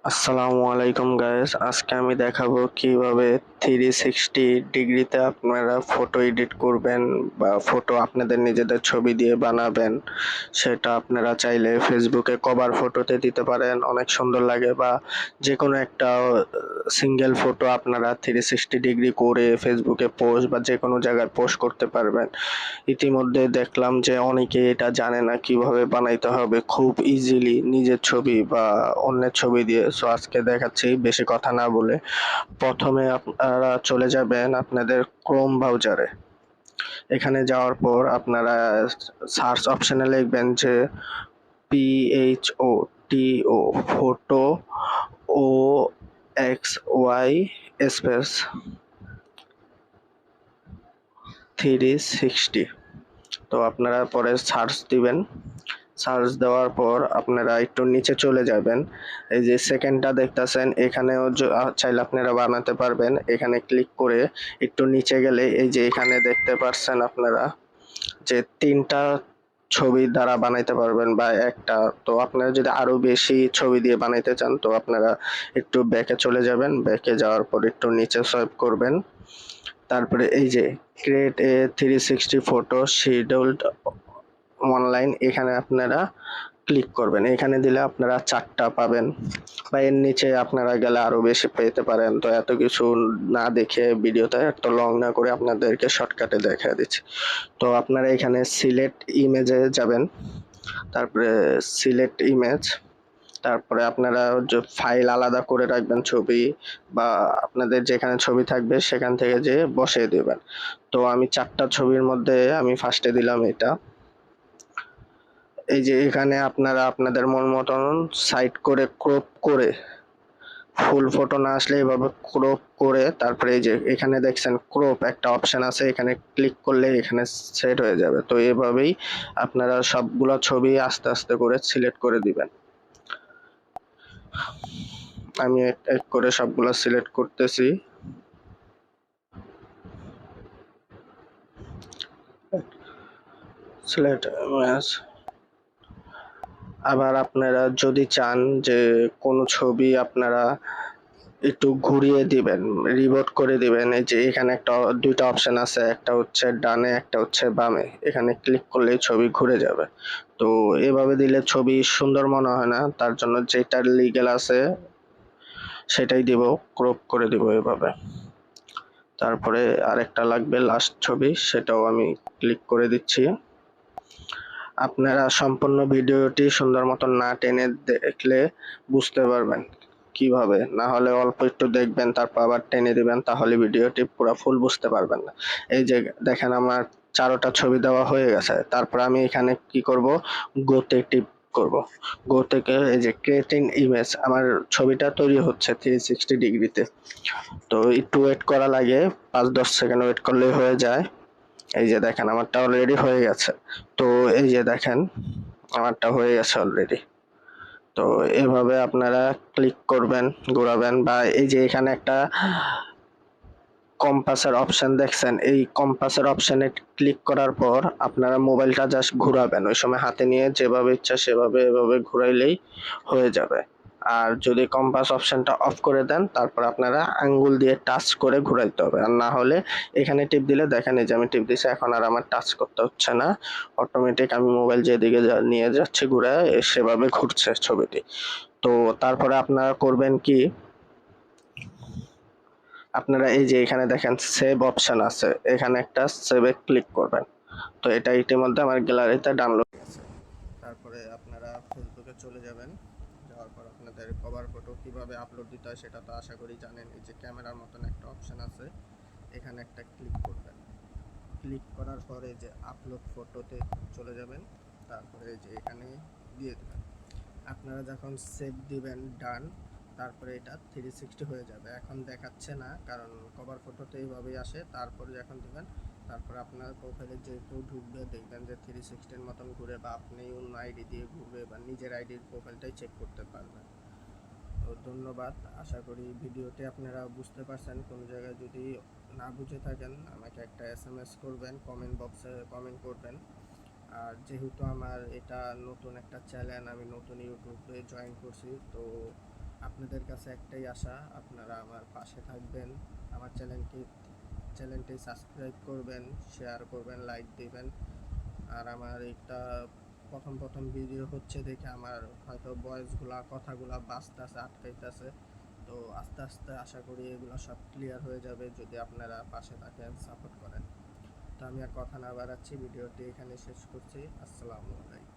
আসসালামু আলাইকুম গাইস, আজকে আমি দেখাবো কিভাবে 360 ডিগ্রিতে আপনারা ফটো এডিট করবেন বা ফটো আপনাদের নিজেদের ছবি দিয়ে বানাবেন। সেটা আপনারা চাইলে ফেসবুকে কভার ফটোতে দিতে পারেন, অনেক সুন্দর লাগে। বা যে কোনো একটা সিঙ্গেল ফটো আপনারা 360 ডিগ্রি করে ফেসবুকে পোস্ট বা যে কোনো জায়গায় পোস্ট করতে পারবেন। ইতিমধ্যে দেখলাম যে অনেকে এটা জানে না কিভাবে বানাইতে হবে খুব ইজিলি নিজের ছবি বা অন্যের ছবি দিয়ে। সো আজকে দেখাচ্ছি, বেশি কথা না বলে। প্রথমে আপনারা চলে যাবেন আপনাদের ক্রোম ব্রাউজারে। এখানে যাওয়ার পর আপনারা সার্চ অপশনে লিখবেন যে PHOTO ফটো OXY স্পেস 360। তো আপনারা পরে সার্চ দিবেন। সার্চ দেওয়ার পর আপনারা একটু নিচে চলে যাবেন। এই যে সেকেন্ডটা দেখতেছেন, এখানেও চাইলে আপনারা বানাতে পারবেন। এখানে ক্লিক করে একটু নিচে গেলে এই যে এখানে দেখতে পাচ্ছেন আপনারা যে ৩টা ছবি দ্বারা বানাইতে পারবেন বা একটা। তো আপনারা যদি আরো বেশি ছবি দিয়ে বানাইতে চান তো আপনারা একটু ব্যাকে চলে যাবেন। ব্যাকে যাওয়ার পর একটু নিচে সোয়াইপ করবেন। তারপরে এই যে create a 360 photo scheduled online, এখানে আপনারা ক্লিক করবেন। এখানে দিলে আপনারা 4টা পাবেন বা এর নিচে আপনারা গেলে আরো বেশি পেতে পারেন। তো এত কিছু না দেখে ভিডিওতে এত লং না করে আপনাদেরকে শর্টকাটে দেখায় দিচ্ছি। তো আপনারা এখানে সিলেক্ট ইমেজে যাবেন, তারপরে সিলেক্ট ইমেজ, তারপরে আপনারা যে ফাইল আলাদা করে রাখবেন ছবি বা আপনাদের যেখানে ছবি থাকবে সেখান থেকে যে বসিয়ে দেবেন। তো আমি 4টা ছবির মধ্যে আমি ফার্স্টে দিলাম এটা। এই যে এখানে আপনারা আপনাদের মন মতন সাইড করে ক্রপ করে, ফুল ফটো না আসলে এভাবে ক্রপ করে, তারপরে এই যে এখানে দেখছেন ক্রপ একটা অপশন আছে, এখানে ক্লিক করলে এখানে সেট হয়ে যাবে। তো এভাবেই আপনারা সবগুলো ছবি আস্তে আস্তে করে সিলেক্ট করে দিবেন। আমি এক এক করে সবগুলো সিলেক্ট করতেছি। Select image. আবার আপনারা যদি চান যে কোনো ছবি আপনারা একটু ঘুরিয়ে দিবেন, রিবোট করে দিবেন, এই যে এখানে দুইটা অপশন আছে, একটা হচ্ছে ডানে একটা হচ্ছে বামে। এখানে ক্লিক করলেই ছবি ঘুরে যাবে। তো এভাবে দিলে ছবি সুন্দর মনে হয় না, তার জন্য যেটা লিগ্যাল আছে সেটাই দিব, ক্রপ করে দিব এভাবে। তারপরে আরেকটা লাগবে লাস্ট ছবি, সেটাও আমি ক্লিক করে দিচ্ছি। আপনারা সম্পূর্ণ ভিডিওটি সুন্দর মতন না টেনে দেখলে বুঝতে পারবেন কিভাবে, না হলে অল্প একটু দেখবেন তারপর আবার টেনে দিবেন, তাহলে ভিডিওটি পুরো ফুল বুঝতে পারবেন না। এই যে দেখেন আমার 4টা ছবি দেওয়া হয়ে গেছে। তারপর আমি এখানে কি করব, গোতে টিপ করব। গো থেকে এই যে ক্রিয়েটিং ইমেজ, আমার ছবিটা তৈরি হচ্ছে 360 ডিগ্রিতে। তো একটু ওয়েট করা লাগে, 5-10 সেকেন্ড ওয়েট করলেই হয়ে যায়। এই যে দেখেন আমারটা অলরেডি হয়ে গেছে। তো এই যে দেখেন আমারটা হয়ে গেছে অলরেডি। তো এভাবে আপনারা ক্লিক করবেন, ঘোরাবেন, বা এই যে এখানে একটা কম্পাসের অপশন দেখছেন, এই কম্পাসের অপশনে ক্লিক করার পর আপনারা মোবাইলটা জাস্ট ঘুরাবেন। ওই সময় হাতে নিয়ে যেভাবে ইচ্ছা সেভাবে এভাবে ঘুরাইলেই হয়ে যাবে। আর যদি কম্পাস অপশনটা অফ করে দেন তারপর আপনারা আঙ্গুল দিয়ে টাচ করে ঘুরাইতে হবে। আর না হলে এখানে টিপ দিলে দেখেন এই যে আমি টিপ দিছি, এখন আর আমার টাচ করতে হচ্ছে না, অটোমেটিক আমি মোবাইল যেদিকে নিয়ে যাচ্ছি ঘুরায় সেভাবে ঘুরছে ছবিটি। তো তারপরে আপনারা করবেন কি, আপনারা এই যে এখানে দেখেন সেভ অপশন আছে, এখানে একটা সেভে ক্লিক করবেন। তো এটা ইতিমধ্যে আমার গ্যালারিতে ডাউনলোড আছে। তারপরে আপনারা ফেসবুকে চলে যাবেন। যাওয়ার পর আপনাদের কভার ফটো কিভাবে আপলোড দিতে হয় সেটা তো আশা করি জানেন। এই যে ক্যামেরার মতন একটা অপশন আছে, এখানে একটা ক্লিক করবেন। ক্লিক করার পরে যে আপলোড ফটোতে চলে যাবেন, তারপরে যে এখানে দিয়ে দেবেন। আপনারা যখন সেভ দিবেন ডান, তারপরে এটা 360 হয়ে যাবে। এখন দেখাচ্ছে না কারণ কভার ফটোতে এইভাবেই আসে। তারপরে যখন দিবেন তারপর আপনার প্রোফাইলে যে কেউ ঢুকবে দেখবেন যে 360 মতন ঘুরে, বা আপনি অন্য আইডি দিয়ে ঘুরবে বা নিজের আইডির প্রোফাইলটাই চেক করতে পারবেন। তো ধন্যবাদ, আশা করি ভিডিওটি আপনারা বুঝতে পারছেন। কোনো জায়গায় যদি না বুঝে থাকেন আমাকে একটা SMS করবেন, কমেন্ট বক্সে কমেন্ট করবেন। আর যেহেতু আমার এটা নতুন একটা চ্যানেল, আমি নতুন ইউটিউবে জয়েন করছি, তো আপনাদের কাছে একটাই আশা, আপনারা আমার পাশে থাকবেন, আমার চ্যানেলটি সাবস্ক্রাইব করবেন, শেয়ার করবেন, লাইক দিবেন। আর আমার এটা প্রথম ভিডিও হচ্ছে দেখে আমার হয়তো ভয়েসগুলা কথাগুলা বাজতাছে, আটকাইতেছে। তো আস্তে আস্তে আশা করি এগুলো সব ক্লিয়ার হয়ে যাবে যদি আপনারা পাশে থাকেন, সাপোর্ট করেন। তো আমি আর কথা না বাড়াচ্ছি, ভিডিওটি এখানে শেষ করছি। আসসালামু আলাইকুম।